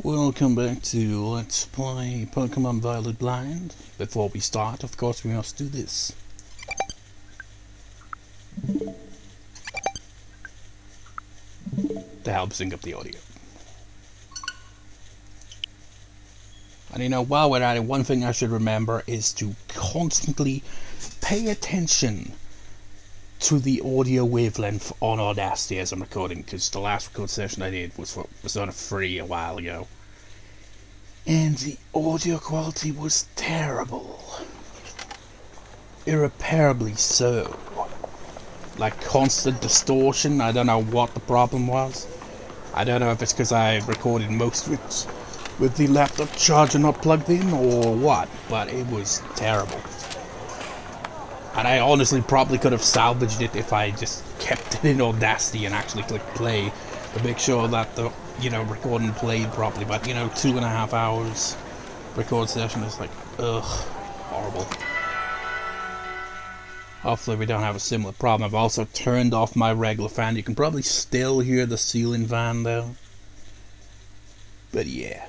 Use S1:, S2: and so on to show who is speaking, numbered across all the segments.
S1: Welcome back to Let's Play Pokemon Violet Blind. Before we start, of course, we must do this. To help sync up the audio. And you know, while we're at it, one thing I should remember is to constantly pay attention to the audio wavelength on Audacity as I'm recording, because the last record session I did was on a free a while ago. And the audio quality was terrible. Irreparably so. Like constant distortion. I don't know what the problem was. I don't know if it's because I recorded most of it with the laptop charger not plugged in or what, but it was terrible. And I honestly probably could have salvaged it if I just kept it in Audacity and actually clicked play to make sure that the recording played properly. But 2.5 hours record session is like, ugh, horrible. Hopefully we don't have a similar problem. I've also turned off my regular fan. You can probably still hear the ceiling fan though. But yeah.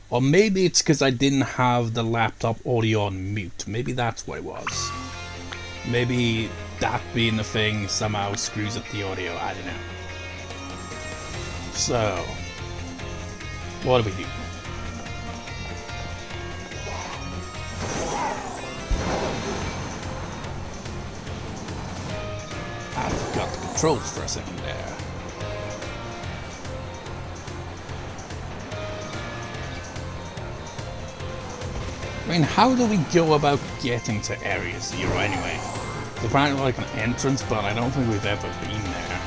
S1: Or maybe it's because I didn't have the laptop audio on mute. Maybe that's what it was. Maybe that being the thing somehow screws up the audio. I don't know. So, what do we do? I forgot the controls for a second there. I mean, how do we go about getting to Area 0 anyway? It's apparently like an entrance, but I don't think we've ever been there.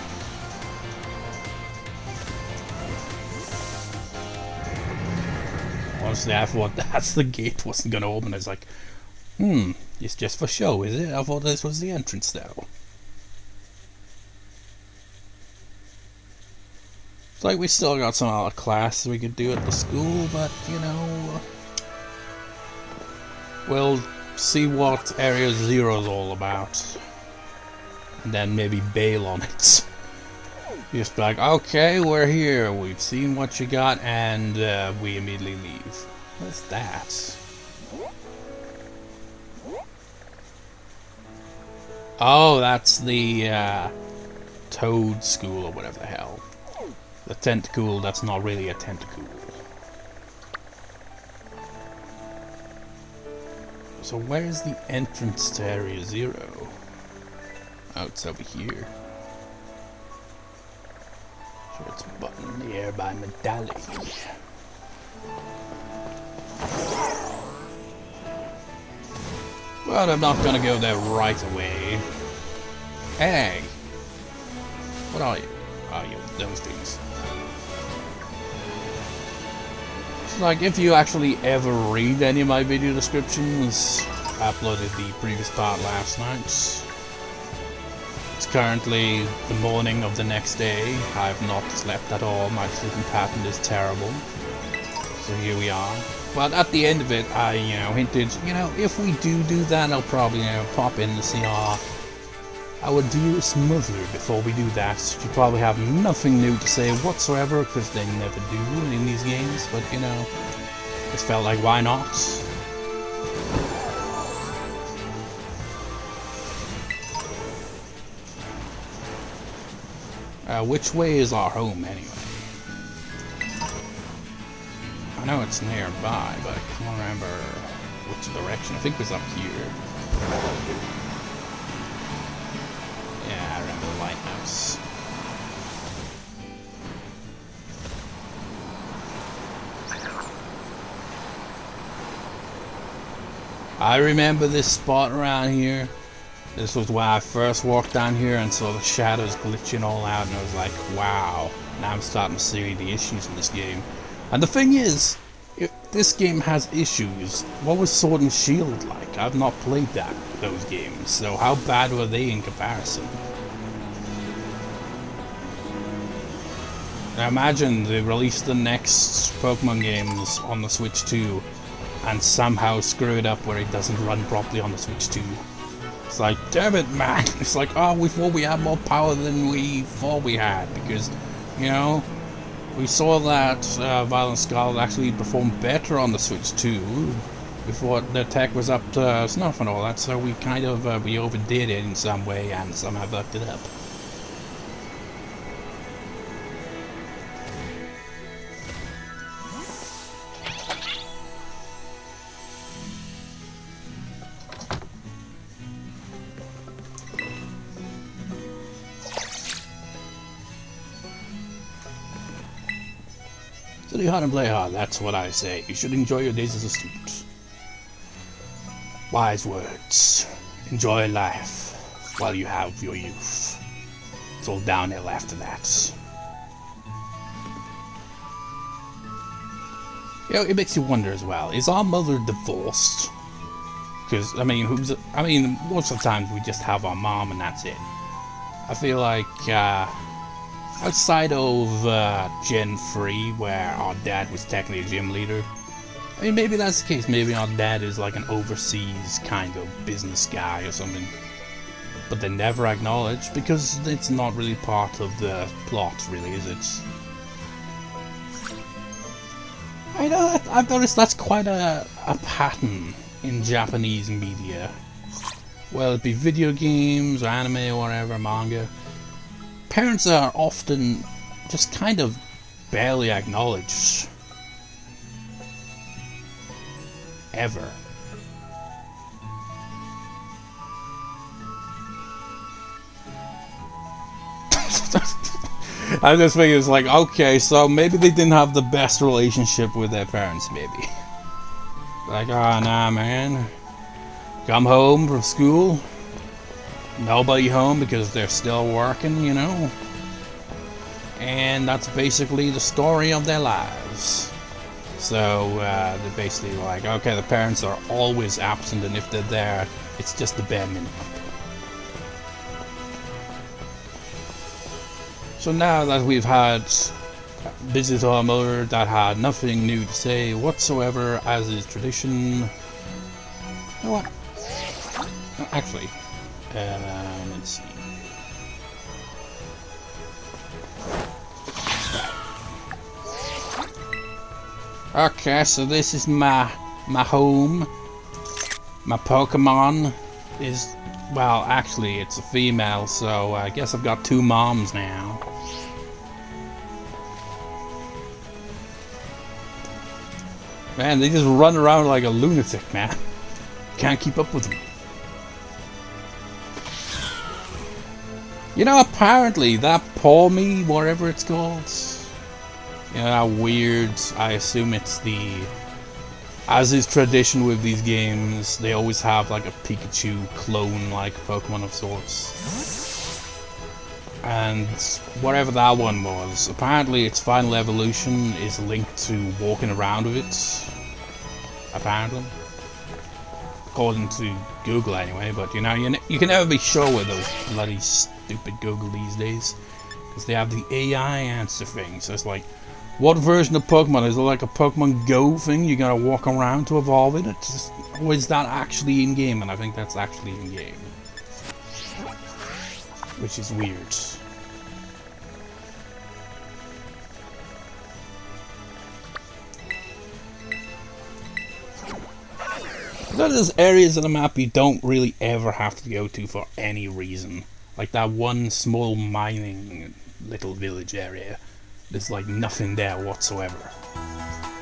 S1: Honestly, I thought that's the gate wasn't gonna open. It's like, it's just for show, is it? I thought this was the entrance though. It's like we still got some other classes we could do at the school, but we'll see what Area 0 is all about. And then maybe bail on it. Just be like, okay, we're here, we've seen what you got, and we immediately leave. What's that? Oh, that's the Toad School or whatever the hell. The tentacle that's not really a tentacle. So where's the entrance to Area 0? Oh, it's over here. So it's a button in the air by Medallion. Well, I'm not gonna go there right away. Hey! What are you? Oh, you those things. Like, if you actually ever read any of my video descriptions, I uploaded the previous part last night. It's currently the morning of the next day. I've not slept at all. My sleeping pattern is terrible. So here we are. But at the end of it, I, hinted, if we do that, I'll probably, pop in to see our dearest mother before we do that. She'll probably have nothing new to say whatsoever, because they never do in these games, but just felt like, why not? Which way is our home anyway? I know it's nearby, but I can't remember which direction. I think it was up here. Yeah, I remember the lighthouse. I remember this spot around here. This was where I first walked down here and saw the shadows glitching all out, and I was like, wow. Now I'm starting to see the issues in this game. And the thing is, if this game has issues, what was Sword and Shield like? I've not played those games, so how bad were they in comparison? Now imagine they release the next Pokemon games on the Switch 2 and somehow screw it up where it doesn't run properly on the Switch 2. It's like, damn it, man. It's like, oh, we thought we had more power than we thought we had, because, we saw that Violent Scarlet actually performed better on the Switch too, before the tech was up to snuff and all that, so we kind of we overdid it in some way and somehow fucked it up. Study hard and play hard, that's what I say. You should enjoy your days as a student. Wise words. Enjoy life while you have your youth. It's all downhill after that. You know, it makes you wonder as well, is our mother divorced? Because, I mean, most of the times we just have our mom and that's it. I feel like, outside of Gen 3, where our dad was technically a gym leader, I mean, maybe that's the case. Maybe our dad is like an overseas kind of business guy or something. But they never acknowledge, because it's not really part of the plot, really, is it? I know, I've noticed that's quite a pattern in Japanese media. Well, it be video games, or anime, or whatever, manga. Parents are often just kind of barely acknowledged. Ever. I just think it's like, okay, so maybe they didn't have the best relationship with their parents, maybe. Like, oh, nah, man. Come home from school. Nobody home because they're still working, you know. And that's basically the story of their lives. So they're basically like, okay, the parents are always absent, and if they're there, it's just the bare minimum. So now that we've had visit our mother that had nothing new to say whatsoever, as is tradition. You know what? Actually, let's see. Okay, so this is my home. My Pokemon is, well, actually it's a female, so I guess I've got two moms now. Man, they just run around like a lunatic, man. Can't keep up with them. You know, apparently that Paw Me, whatever it's called, you know, that weird, I assume it's the, as is tradition with these games, they always have like a Pikachu clone-like Pokemon of sorts. And whatever that one was, apparently its final evolution is linked to walking around with it. Apparently. According to Google anyway, but you know, you can never be sure with those bloody stupid Google these days. Because they have the AI answer thing, so it's like, what version of Pokemon? Is it like a Pokemon Go thing? You gotta walk around to evolve it? Or is that actually in-game? And I think that's actually in-game. Which is weird. There's areas of the map you don't really ever have to go to for any reason. Like that one small mining little village area. There's like nothing there whatsoever.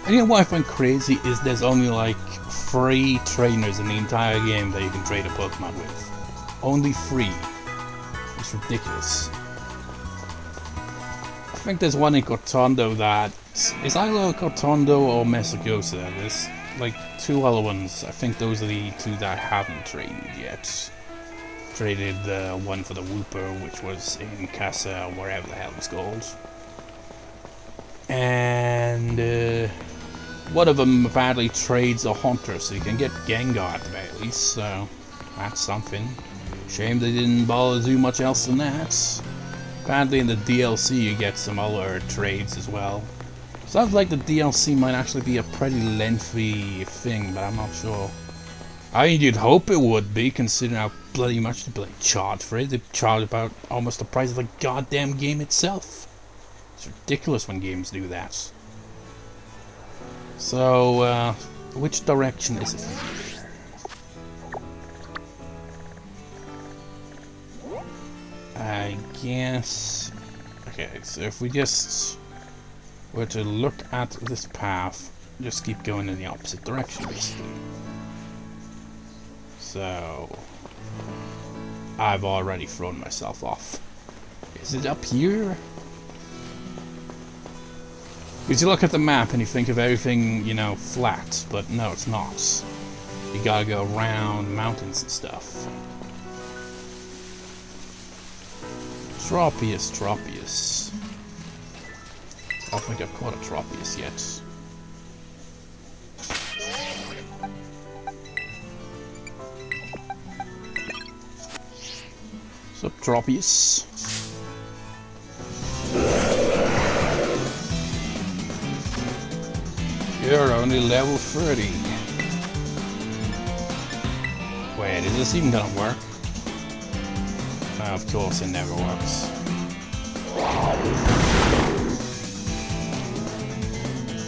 S1: And you know what I find crazy is there's only like 3 trainers in the entire game that you can trade a Pokemon with. Only 3. It's ridiculous. I think there's one in Cortondo that is either Cortondo or Mesagosa. There's like 2 other ones. I think those are the 2 that I haven't traded yet. Traded the one for the Wooper, which was in Casa, wherever the hell it's called. And one of them apparently trades a Haunter, so you can get Gengar at the very least, so that's something. Shame they didn't bother to do much else than that. Apparently in the DLC you get some other trades as well. Sounds like the DLC might actually be a pretty lengthy thing, but I'm not sure. I mean, you'd hope it would be, considering how bloody much they charge for it. They charge about almost the price of the goddamn game itself. It's ridiculous when games do that. So, which direction is it from here? I guess... Okay, so if we just were to look at this path, just keep going in the opposite direction, basically. So... I've already thrown myself off. Is it up here? Because you look at the map and you think of everything, you know, flat, but no, it's not. You gotta go around mountains and stuff. Tropius, Tropius. I don't think I've caught a Tropius yet. Sup, Tropius? You're only level 30. Wait, is this even gonna work? No, of course it never works.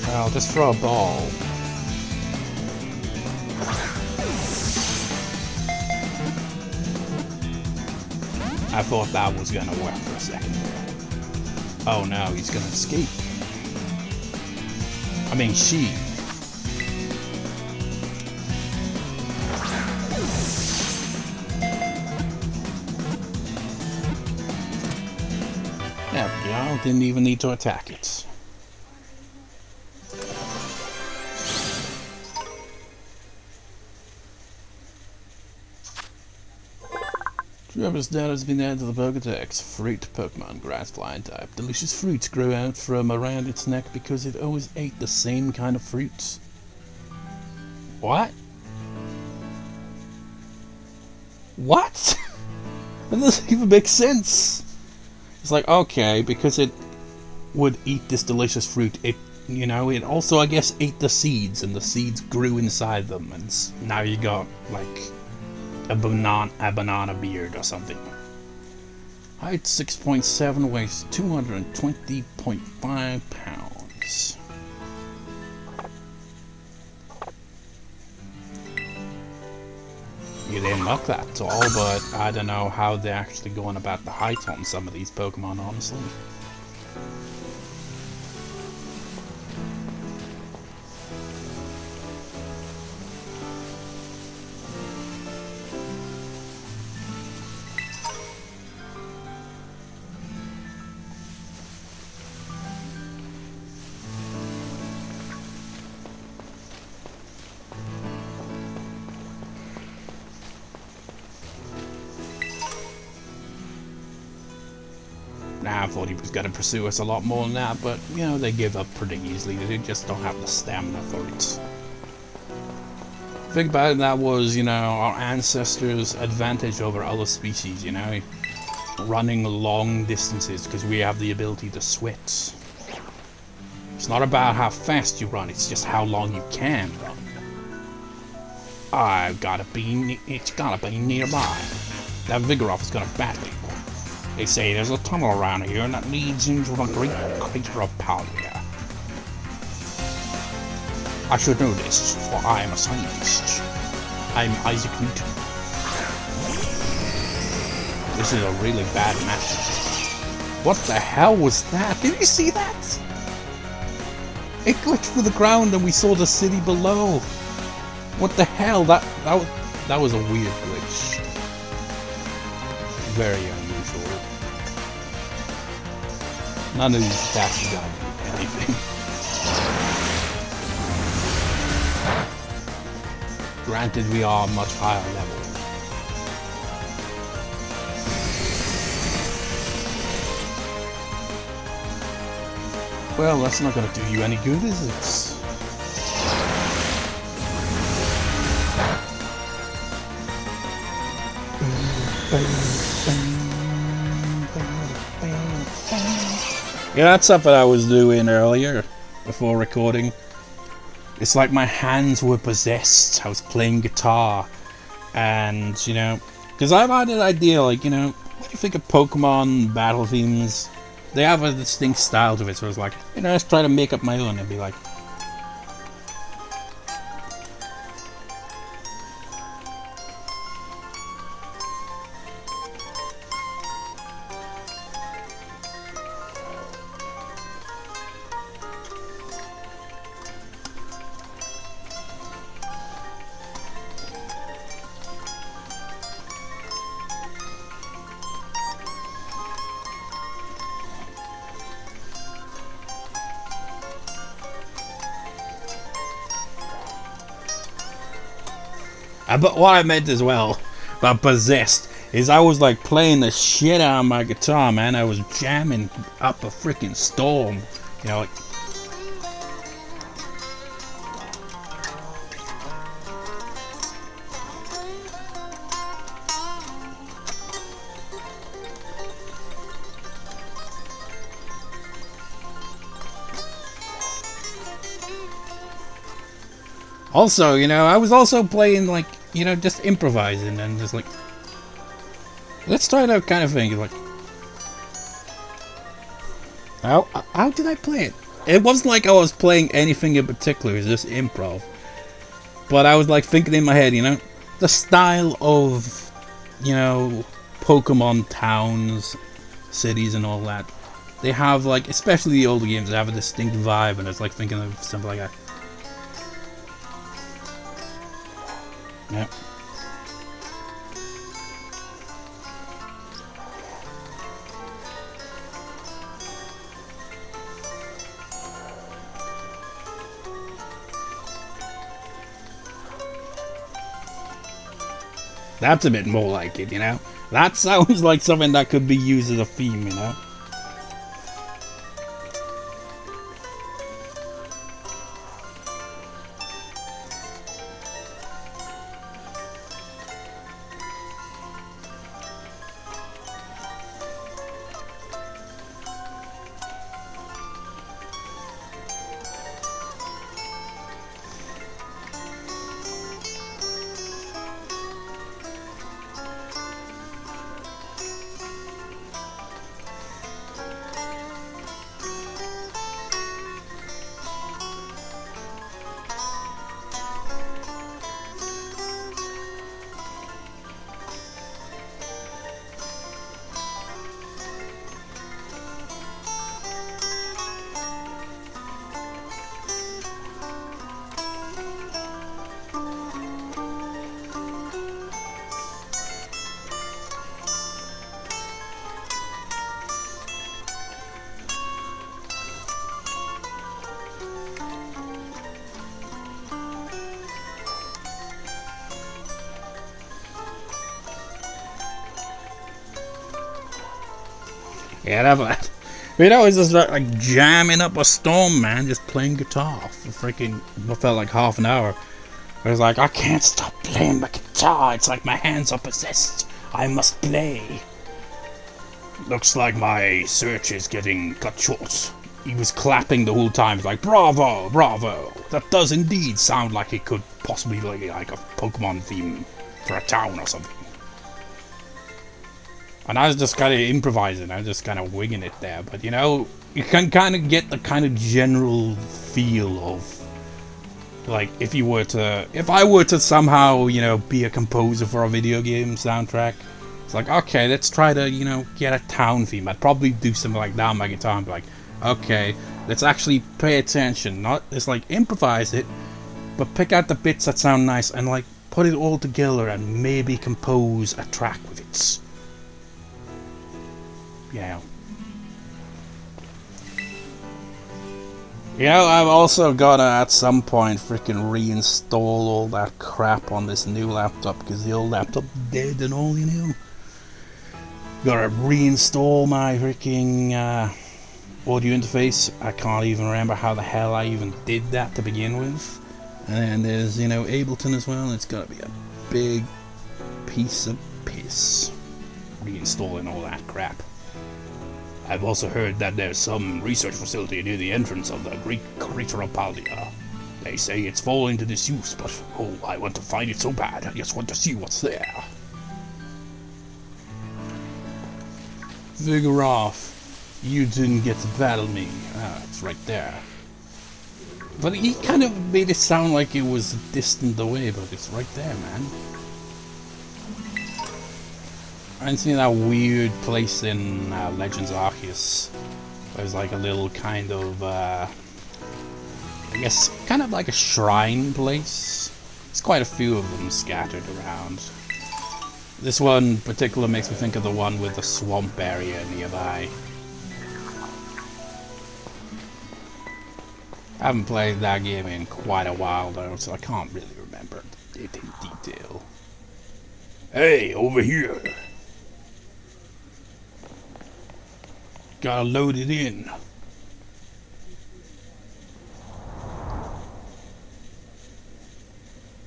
S1: I'll just throw a ball. I thought that was gonna work for a second. Oh no, he's gonna escape. I mean, she. There we go, didn't even need to attack it. Tropius dad has been added to the Pokédex. Fruit Pokemon, grass flying type. Delicious fruits grow out from around its neck because it always ate the same kind of fruits. What? What? That doesn't even make sense. It's like, okay, because it would eat this delicious fruit, it, you know, it also, I guess, ate the seeds, and the seeds grew inside them, and now you got, like, a banana beard or something. Height 6.7, weighs 220.5 pounds. You didn't look that tall, but I don't know how they're actually going about the height on some of these Pokemon, honestly. Nah, I thought he was going to pursue us a lot more than that, but, you know, they give up pretty easily. They just don't have the stamina for it. Think about it, that was, you know, our ancestors' advantage over other species, you know? Running long distances, because we have the ability to sweat. It's not about how fast you run, it's just how long you can run. It's gotta be nearby. That Vigoroth is gonna bat me. They say there's a tunnel around here that leads into the great crater of Pallia. I should know this, for I am a scientist. I'm Isaac Newton. This is a really bad map. What the hell was that? Did you see that? It glitched through the ground and we saw the city below. What the hell? That was a weird glitch. Very unusual. None of these attacks are gonna do anything. Granted, we are much higher level. Well, that's not gonna do you any good, is it? Yeah, that's something I was doing earlier, before recording. It's like my hands were possessed. I was playing guitar. And, you know, because I've had an idea, like, you know, what do you think of Pokemon battle themes? they have a distinct style to it, so it's like, you know, let's try to make up my own and be like, but what I meant as well about possessed is I was like playing the shit out of my guitar, man. I was jamming up a freaking storm, you know, like. Also, you know, I was also playing like, you know, just improvising and just like, let's try that kind of thing. Like, how did I play it? It wasn't like I was playing anything in particular, it was just improv. But I was like thinking in my head, you know, the style of, you know, Pokemon towns, cities and all that. They have like, especially the older games, they have a distinct vibe, and it's like thinking of something like that. Yeah. That's a bit more like it, you know? That sounds like something that could be used as a theme, you know? Yeah, that. You know, it's just like jamming up a storm, man, just playing guitar for freaking what felt like half an hour. I was like, I can't stop playing my guitar. It's like my hands are possessed. I must play. Looks like my search is getting cut short. He was clapping the whole time. It's like, bravo, bravo. That does indeed sound like it could possibly be like a Pokemon theme for a town or something. And I was just kind of improvising, I was just kind of winging it there, but you know, you can kind of get the kind of general feel of, like, if I were to somehow, you know, be a composer for a video game soundtrack, it's like, okay, let's try to, you know, get a town theme. I'd probably do something like that on my guitar and be like, okay, let's actually pay attention, not just like improvise it, but pick out the bits that sound nice and like put it all together and maybe compose a track with it. Yeah. You know, I've also gotta at some point freaking reinstall all that crap on this new laptop because the old laptop dead and all, you know. Gotta reinstall my freaking audio interface. I can't even remember how the hell I even did that to begin with. And there's, you know, Ableton as well. It's gotta be a big piece of piss reinstalling all that crap. I've also heard that there's some research facility near the entrance of the Greek crater of Paldia. They say it's fallen into disuse, but oh, I want to find it so bad. I just want to see what's there. Vigoroth. You didn't get to battle me. Ah, it's right there. But he kind of made it sound like it was distant away, but it's right there, man. I seen that weird place in Legends Arceus. There's like a little kind of, I guess, kind of like a shrine place. There's quite a few of them scattered around. This one in particular makes me think of the one with the swamp area nearby. I haven't played that game in quite a while though, so I can't really remember it in detail. Hey, over here! Gotta load it in.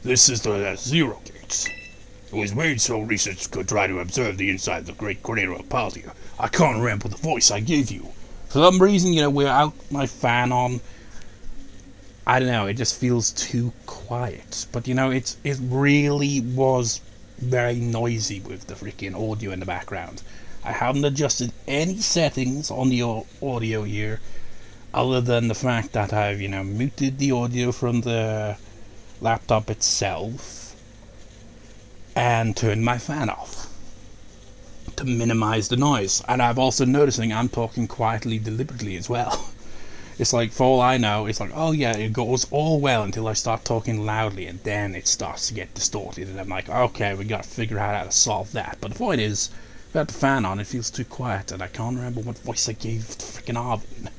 S1: This is the Zero Gates. It was made so researchers could try to observe the inside of the great crater of Paldia. I can't ramble the voice I gave you. For some reason, without my fan on, I don't know, it just feels too quiet. But it really was very noisy with the freaking audio in the background. I haven't adjusted any settings on the audio here, other than the fact that I've, muted the audio from the laptop itself and turned my fan off to minimize the noise. And I've also noticing I'm talking quietly deliberately as well. It's like, for all I know, it's like, oh yeah, it goes all well until I start talking loudly, and then it starts to get distorted, and I'm like, okay, we gotta figure out how to solve that. But the point is, without the fan on, it feels too quiet, and I can't remember what voice I gave to freaking Arven.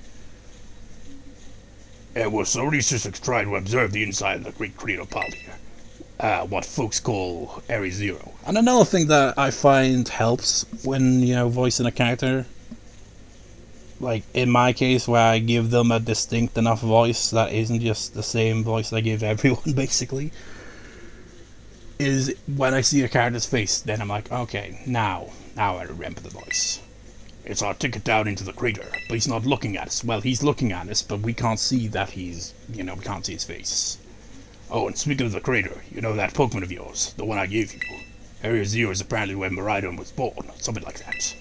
S1: It was so researchers tried to observe the inside of the great crater of Paldia, what folks call Area Zero. And another thing that I find helps when, voicing a character, like in my case where I give them a distinct enough voice that isn't just the same voice I give everyone basically, is when I see a character's face, then I'm like, okay, now I remember the voice. It's our ticket down into the crater, but he's not looking at us. Well, he's looking at us, but we can't see that he's, we can't see his face. Oh, and speaking of the crater, that Pokemon of yours, the one I gave you, Area Zero is apparently where Miraidon was born, something like that.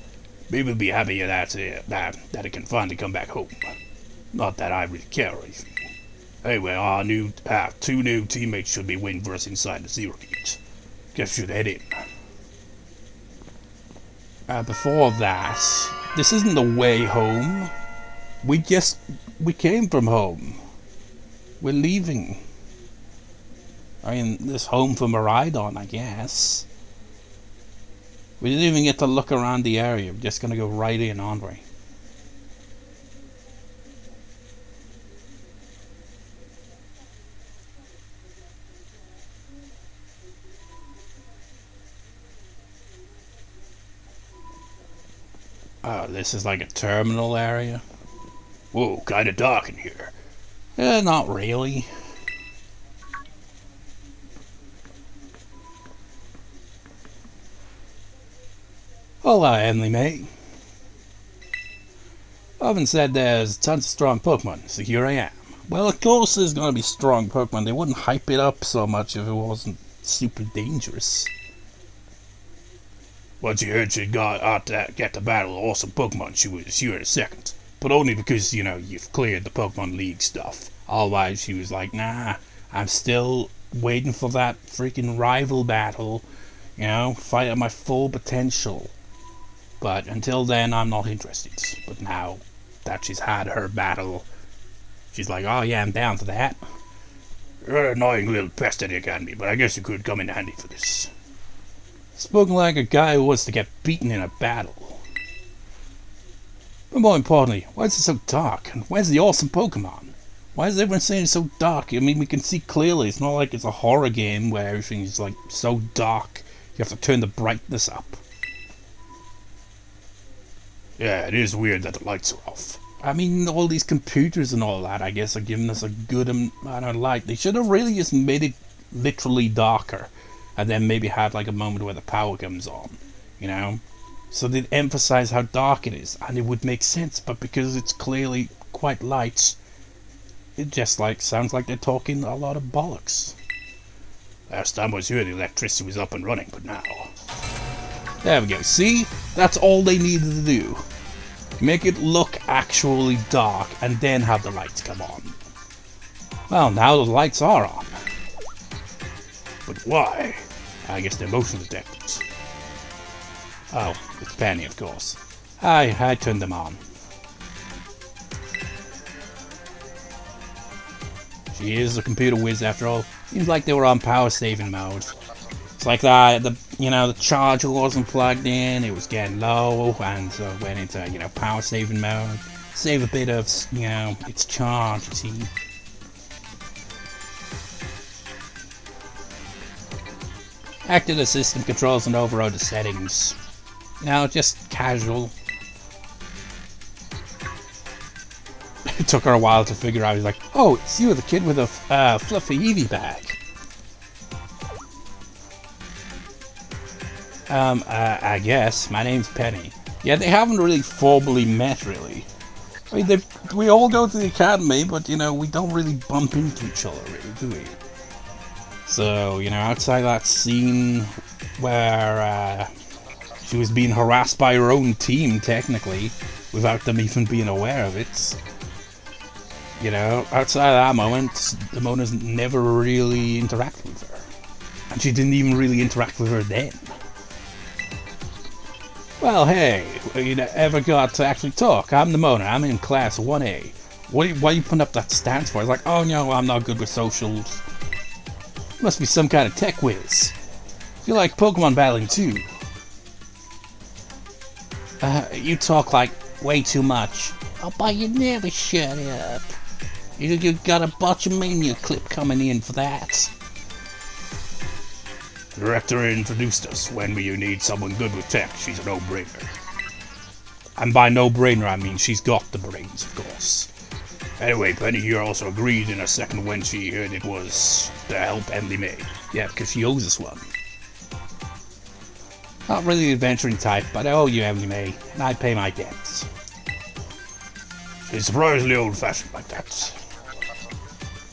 S1: Maybe we'll be happy that it can finally come back home. Not that I really care or anything. Anyway, our two new teammates should be waiting for us inside the Zero Gate. Guess we should head in. Before that, this isn't the way home. We came from home. We're leaving. I mean, this home for Miraidon, I guess. We didn't even get to look around the area. We're just gonna go right in, aren't we? Oh, this is like a terminal area. Whoa, kinda dark in here. Not really. Hola, Emily May. Arven said there's tons of strong Pokemon, so here I am. Well, of course there's gonna be strong Pokemon. They wouldn't hype it up so much if it wasn't super dangerous. Once you heard she got to get to battle awesome Pokemon, she was here in a second. But only because, you've cleared the Pokemon League stuff. Otherwise, she was like, nah, I'm still waiting for that freaking rival battle. Fight at my full potential. But until then, I'm not interested. But now that she's had her battle, she's like, oh yeah, I'm down for that. You're an annoying little pest that you can be, but I guess you could come in handy for this. Spoken like a guy who wants to get beaten in a battle. But more importantly, why is it so dark? And where's the awesome Pokemon? Why is everyone saying it's so dark? I mean, we can see clearly. It's not like it's a horror game where everything is like so dark. You have to turn the brightness up. Yeah, it is weird that the lights are off. I mean, all these computers and all that, I guess, are giving us a good amount of light. They should have really just made it literally darker. And then maybe had like a moment where the power comes on. So they'd emphasize how dark it is. And it would make sense. But because it's clearly quite light, it just sounds like they're talking a lot of bollocks. Last time I was here, the electricity was up and running, but now... There we go. See? That's all they needed to do. Make it look actually dark and then have the lights come on. Well, now the lights are on. But why? I guess they're motion detectors. Oh, it's Penny, of course. I turned them on. She is a computer whiz after all. Seems like they were on power saving mode. It's like that, the charger wasn't plugged in, it was getting low, and so it went into, power saving mode. Save a bit of, its charge, you see. Active the system controls and overrode the settings. Just casual. It took her a while to figure out. He's like, oh, it's you, the kid with a fluffy Eevee bag. I guess. My name's Penny. Yeah, they haven't really formally met, really. I mean, we all go to the academy, but, we don't really bump into each other, really, do we? So, outside that scene where she was being harassed by her own team, technically, without them even being aware of it. Outside of that moment, Nemona's never really interacted with her. And she didn't even really interact with her then. Well, hey, you ever got to actually talk? I'm Nemona, I'm in class 1A. Why are you putting up that stance for? It's like, oh no, I'm not good with socials. Must be some kind of tech whiz. You like Pokemon battling too? You talk like way too much. Oh, but you never shut up. You got a Botchamania clip coming in for that. The director introduced us. When you need someone good with tech, she's a no-brainer. And by no-brainer, I mean she's got the brains, of course. Anyway, Penny here also agreed in a second when she heard it was to help Emily May. Yeah, because she owes us one. Not really the adventuring type, but I owe you, Emily May, and I pay my debts. She's surprisingly old-fashioned like that.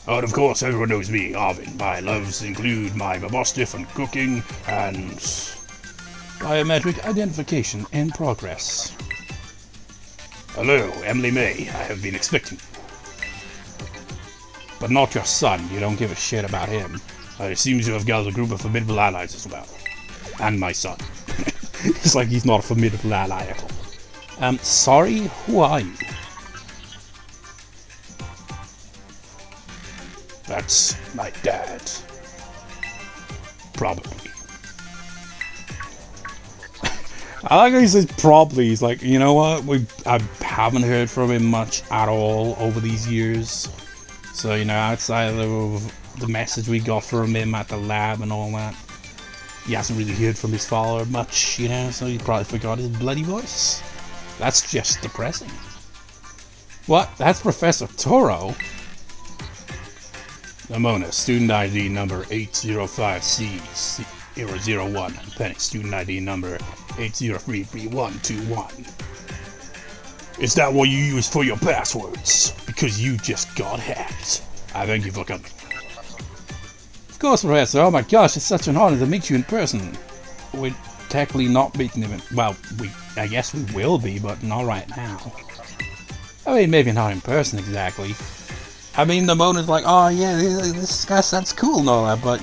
S1: Oh, and of course, everyone knows me, Arven. My loves include my mastiff and cooking, and biometric identification in progress. Hello, Emily May. I have been expecting you. But not your son. You don't give a shit about him. It seems you have gathered a group of formidable allies as well. And my son. It's like he's not a formidable ally at all. Sorry? Who are you? That's my dad. Probably. I like how he says probably. He's like, you know what? I haven't heard from him much at all over these years. So, outside of the message we got from him at the lab and all that, he hasn't really heard from his father much, so he probably forgot his bloody voice. That's just depressing. What? That's Professor Toro? Nemona, student ID number 805C001. Penny, student ID number 803B121. Is that what you use for your passwords? Because you just got hacked. I thank you for coming. Of course, Professor. Oh my gosh, it's such an honor to meet you in person. We're technically not meeting him. Well, I guess we will be, but not right now. I mean, maybe not in person exactly. I mean, Nemona's like, oh yeah, this guy sounds cool and all that, but,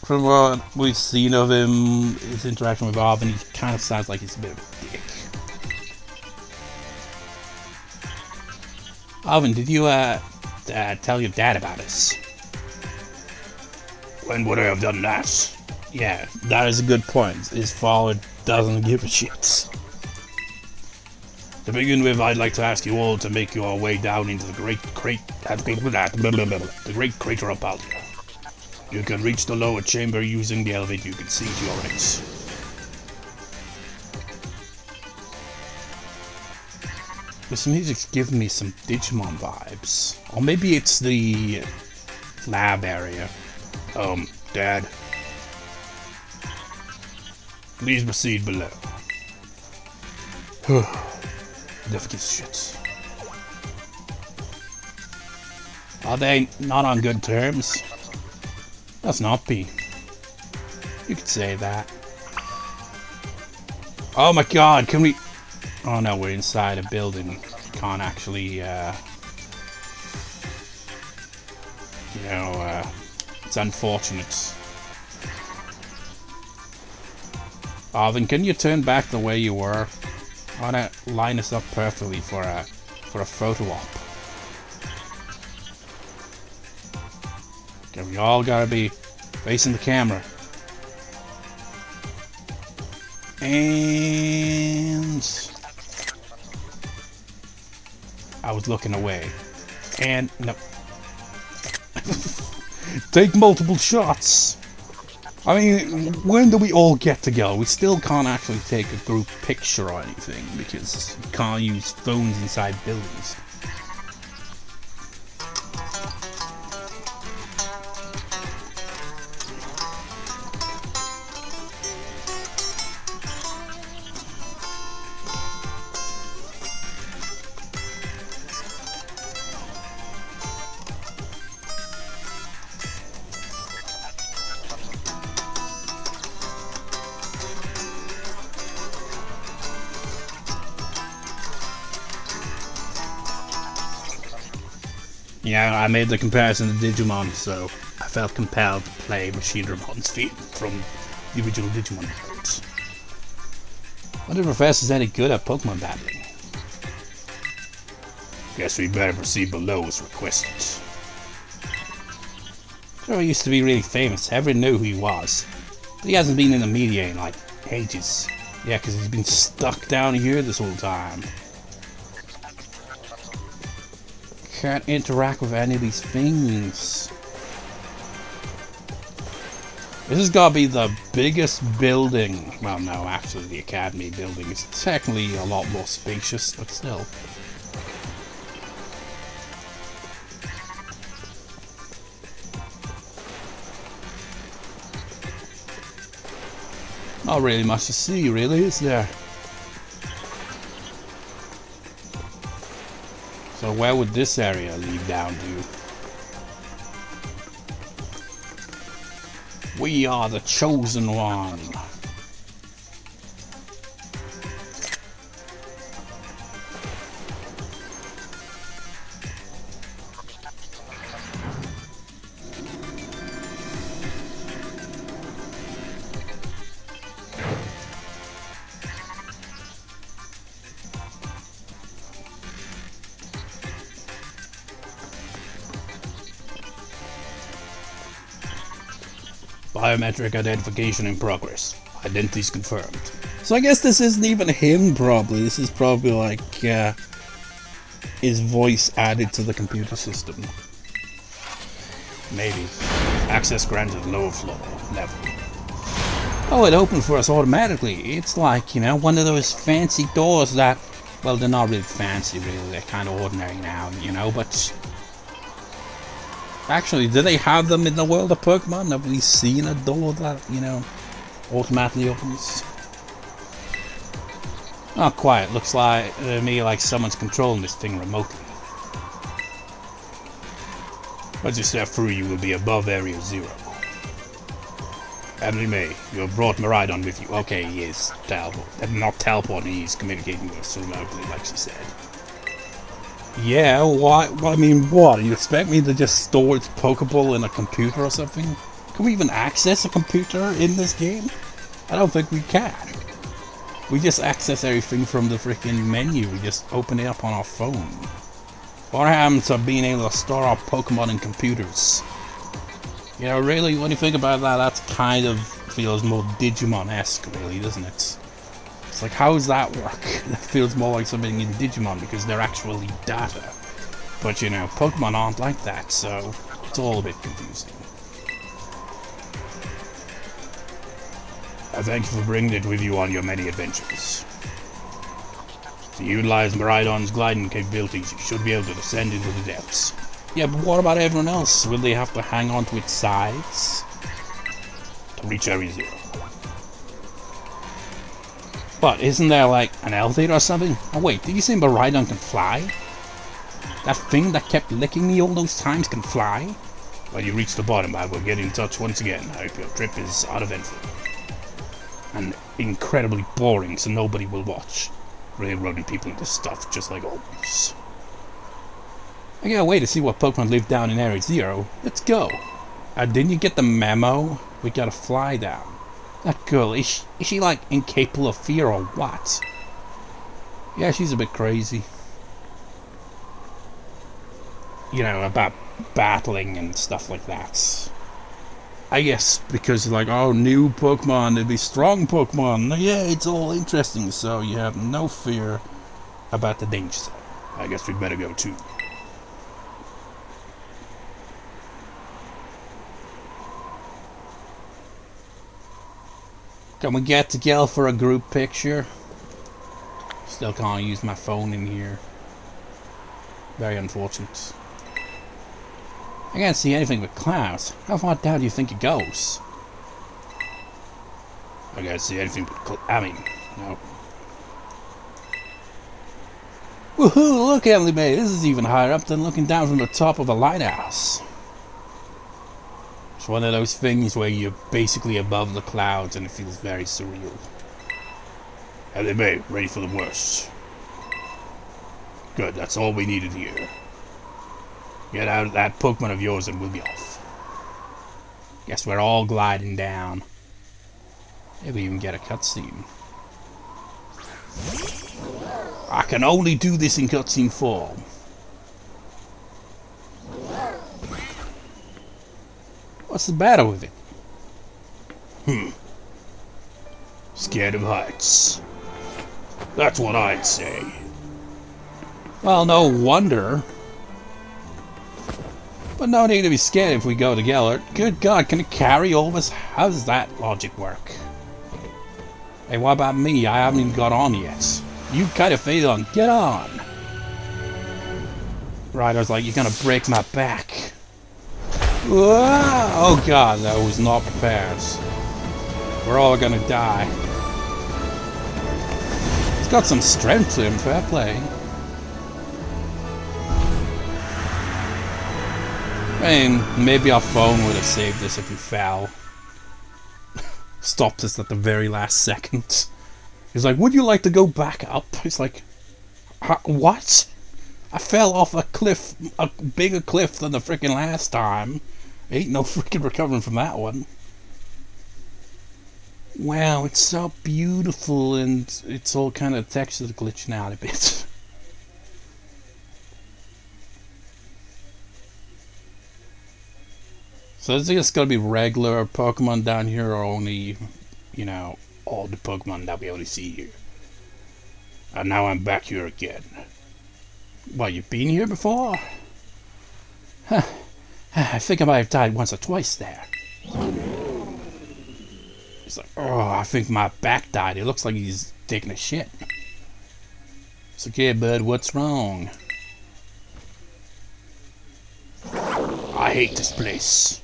S1: from what we've seen of him, his interaction with Arven, he kind of sounds like he's a bit of a dick. Arven, did you, tell your dad about us? When would I have done that? Yeah, that is a good point. His father doesn't give a shit. To begin with, I'd like to ask you all to make your way down into the Great Crater of Paldia. You can reach the lower chamber using the elevator you can see to your right. This music's giving me some Digimon vibes. Or maybe it's the lab area. Dad. Please proceed below. Never gives shit. Are they not on good terms? Let's not be. You could say that. Oh my god, can we... Oh no, we're inside a building. Can't actually, it's unfortunate. Arven, can you turn back the way you were? I wanna line us up perfectly for a photo op. Okay, we all gotta be facing the camera. And I was looking away. And no. Take multiple shots. I mean, when do we all get together? We still can't actually take a group picture or anything because you can't use phones inside buildings. Yeah, I made the comparison to Digimon, so I felt compelled to play Machine Ramon's feat from the original Digimon games. I wonder if Professor's any good at Pokemon battling. Guess we better proceed below as requested. Sure, he used to be really famous, everyone knew who he was. But he hasn't been in the media in like ages. Yeah, because he's been stuck down here this whole time. Can't interact with any of these things. This has got to be the biggest building. Well, no, actually, the Academy building is technically a lot more spacious, but still. Not really much to see, really, is there? So where would this area lead down to? We are the chosen one. Biometric identification in progress. Identities confirmed. So I guess this isn't even him, probably. This is probably like his voice added to the computer system. Maybe. Access granted lower floor level. Oh, it opened for us automatically. It's like, you know, one of those fancy doors that, well, they're not really fancy, really. They're kind of ordinary now, you know, but... Actually, do they have them in the world of Pokemon? Have we seen a door that, you know, automatically opens? Not quite. Looks like to me like someone's controlling this thing remotely. Once you step through, you will be above Area 0. Emily May, you have brought Miraidon with you. Okay, he is not teleporting, he's communicating with us remotely, like she said. Yeah, why? I mean, what? You expect me to just store its Pokeball in a computer or something? Can we even access a computer in this game? I don't think we can. We just access everything from the freaking menu. We just open it up on our phone. What happens to being able to store our Pokemon in computers? You know, really, when you think about that, that's kind of feels more Digimon-esque, really, doesn't it? It's like, how does that work? That feels more like something in Digimon because they're actually data. But you know, Pokemon aren't like that, so it's all a bit confusing. I thank you for bringing it with you on your many adventures. To utilize Miraidon's gliding capabilities, you should be able to descend into the depths. Yeah, but what about everyone else? Will they have to hang on to its sides to reach Area 0? What, isn't there like an elevator or something? Oh wait, did you say Miraidon can fly? That thing that kept licking me all those times can fly? When you reach the bottom, I will get in touch once again. I hope your trip is uneventful and incredibly boring so nobody will watch. railroading people into stuff just like always. I gotta wait to see what Pokemon live down in Area Zero. Let's go. Didn't you get the memo? We gotta fly down. That girl, is she like incapable of fear or what? Yeah, she's a bit crazy. You know, about battling and stuff like that. I guess because like, oh, new Pokemon, it'd be strong Pokemon. Yeah, it's all interesting, so you have no fear about the danger zone. I guess we better go too. Can we get together for a group picture? Still can't use my phone in here. Very unfortunate. I can't see anything but clouds. How far down do you think it goes? I can't see anything but no. Woohoo! Look, Emily May, this is even higher up than looking down from the top of a lighthouse. It's one of those things where you're basically above the clouds and it feels very surreal. Emily May, ready for the worst. Good, that's all we needed here. Get out of that Pokemon of yours and we'll be off. Guess we're all gliding down. Maybe even get a cutscene. I can only do this in cutscene form. What's the matter with it? Scared of heights. That's what I'd say. Well, no wonder. But no need to be scared if we go together. Good God, can it carry all of us? How does that logic work? Hey, what about me? I haven't even got on yet. You kind of faded on. Get on! Right, I was like, you're gonna break my back. Whoa! Oh God, that was not prepared. We're all gonna die. He's got some strength to him, fair play. I mean, maybe our phone would have saved us if we fell. Stopped us at the very last second. He's like, would you like to go back up? It's like, what? I fell off a cliff, a bigger cliff than the freaking last time. Ain't no freaking recovering from that one. Wow, it's so beautiful and it's all kind of texture glitching out a bit. So is it just gonna be regular Pokemon down here or only, you know, all the Pokemon that we only see here? And now I'm back here again. Well, you've been here before? Huh. I think I might have died once or twice there. He's like, oh, I think my back died. It looks like he's taking a shit. It's okay, bud, what's wrong? I hate this place.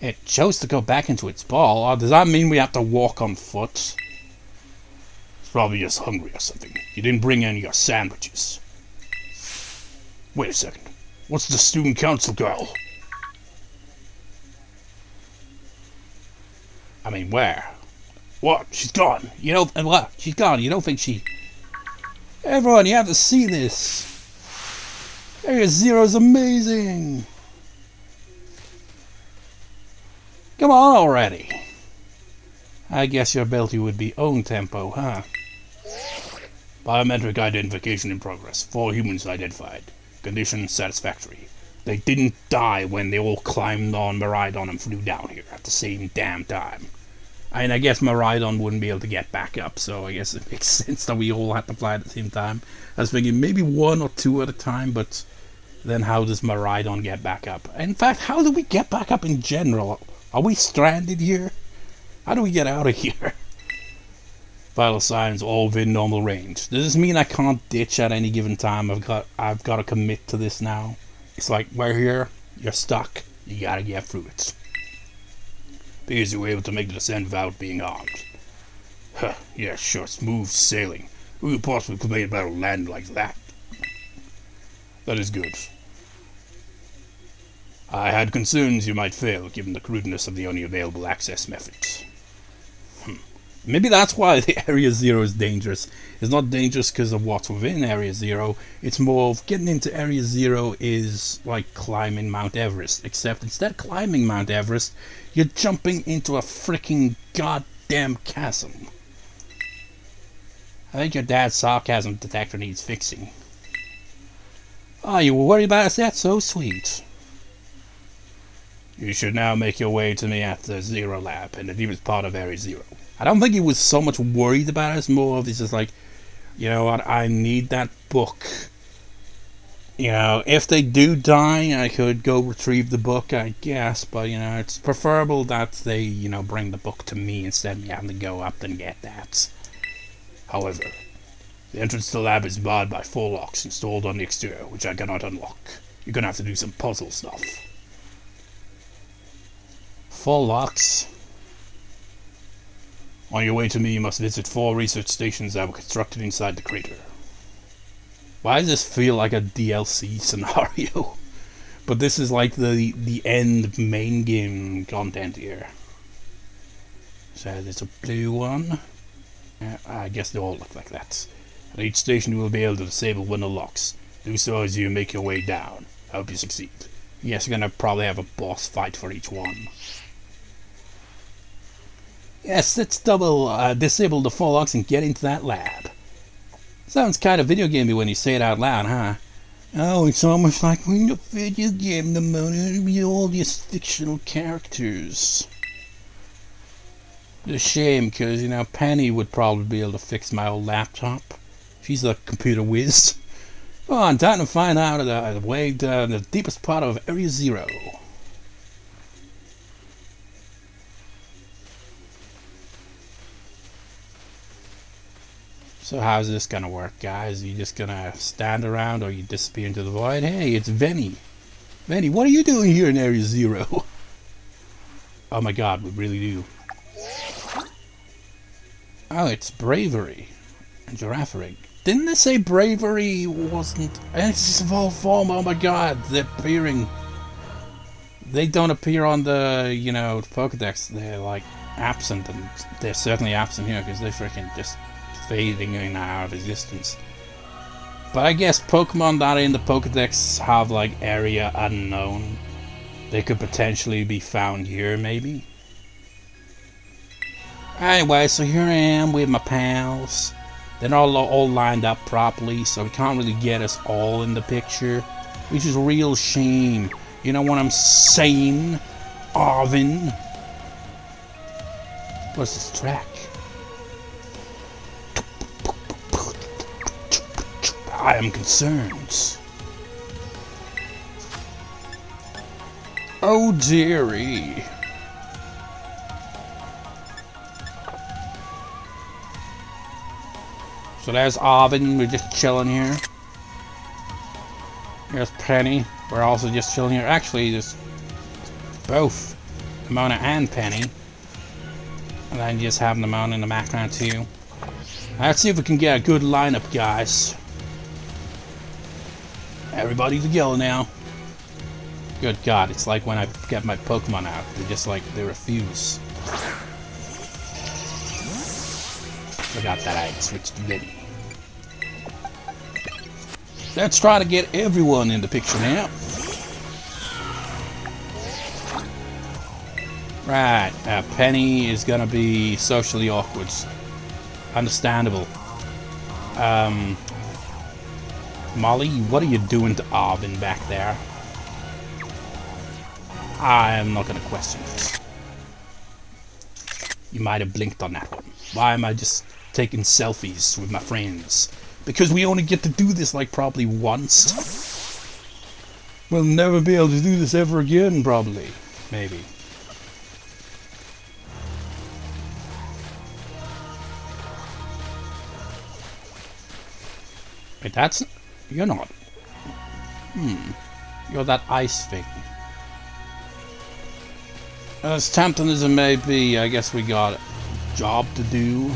S1: It chose to go back into its ball. Or does that mean we have to walk on foot? It's probably just hungry or something. You didn't bring any of your sandwiches. Wait a second. What's the student council girl? I mean, where? What? She's gone. You know what? She's gone. You don't think she... Everyone, you have to see this. Area Zero's amazing. Come on already. I guess your ability would be own tempo, huh? Biometric identification in progress. 4 humans identified. Condition satisfactory. They didn't die when they all climbed on Miraidon and flew down here at the same damn time. I mean, I guess Miraidon wouldn't be able to get back up, so I guess it makes sense that we all had to fly at the same time. I was thinking maybe 1 or 2 at a time, but then how does Miraidon get back up? In fact, how do we get back up in general? Are we stranded here? How do we get out of here? Vital signs all within normal range. Does this mean I can't ditch at any given time? I've got to commit to this now. It's like, we're here, you're stuck, you gotta get through it. Because you were able to make the descent without being armed. Huh, yeah, sure, smooth sailing. Who could possibly complain about a land like that? That is good. I had concerns you might fail, given the crudeness of the only available access methods. Maybe that's why the Area Zero is dangerous. It's not dangerous because of what's within Area Zero. It's more of getting into Area Zero is like climbing Mount Everest. Except instead of climbing Mount Everest, you're jumping into a freaking goddamn chasm. I think your dad's sarcasm detector needs fixing. Oh, you were worried about us? That's so sweet. You should now make your way to me at the Zero Lab in the deepest part of Area Zero. I don't think he was so much worried about us, more of this is like, you know what, I need that book. You know, if they do die, I could go retrieve the book, I guess, but, you know, it's preferable that they, you know, bring the book to me instead of me having to go up and get that. However, the entrance to the lab is barred by 4 locks installed on the exterior, which I cannot unlock. You're gonna have to do some puzzle stuff. 4 locks? On your way to me, you must visit 4 research stations that were constructed inside the crater. Why does this feel like a DLC scenario? But this is like the end main game content here. So there's a blue one. I guess they all look like that. At each station you will be able to disable one of the locks. Do so as you make your way down. I hope you succeed. Yes, you're gonna probably have a boss fight for each one. Yes, let's disable the 4 locks and get into that lab. Sounds kind of video gamey when you say it out loud, huh? Oh, it's almost like we're in a video game, Nemona, with all these fictional characters. It's a shame, because, you know, Penny would probably be able to fix my old laptop. She's a computer whiz. Come on, time to find out the way to the deepest part of Area Zero. So how's this gonna work, guys? Are you just gonna stand around or you disappear into the void? Hey, it's Venny. Venny, what are you doing here in Area Zero? Oh my god, we really do. Oh, it's bravery and giraffe rig. Didn't they say bravery wasn't? It's just evolved form. Oh my god, they're appearing. They don't appear on the, you know, Pokedex. They're like absent, and they're certainly absent here because they freaking just fading in and out of existence. But I guess Pokemon that are in the Pokedex have like area unknown. They could potentially be found here, maybe. Anyway, so here I am with my pals. They're not all lined up properly, so we can't really get us all in the picture, which is a real shame. You know what I'm saying, Arven? What's this track? I am concerned. Oh dearie. So there's Arven, we're just chilling here. Here's Penny, we're also just chilling here. Actually, there's both Nemona and Penny. And then just have Nemona in the background too. Let's see if we can get a good lineup, guys. Everybody together now. Good God, it's like when I get my Pokemon out. They're just like, they refuse. Forgot that I switched to Liddy. Let's try to get everyone in the picture now. Right, Penny is gonna be socially awkward. Understandable. Molly, what are you doing to Arven back there? I'm not gonna question it. You might have blinked on that one. Why am I just taking selfies with my friends? Because we only get to do this like probably once. We'll never be able to do this ever again, probably. Maybe. Wait, that's... You're not. You're that ice thing. As tempting as it may be, I guess we got a job to do.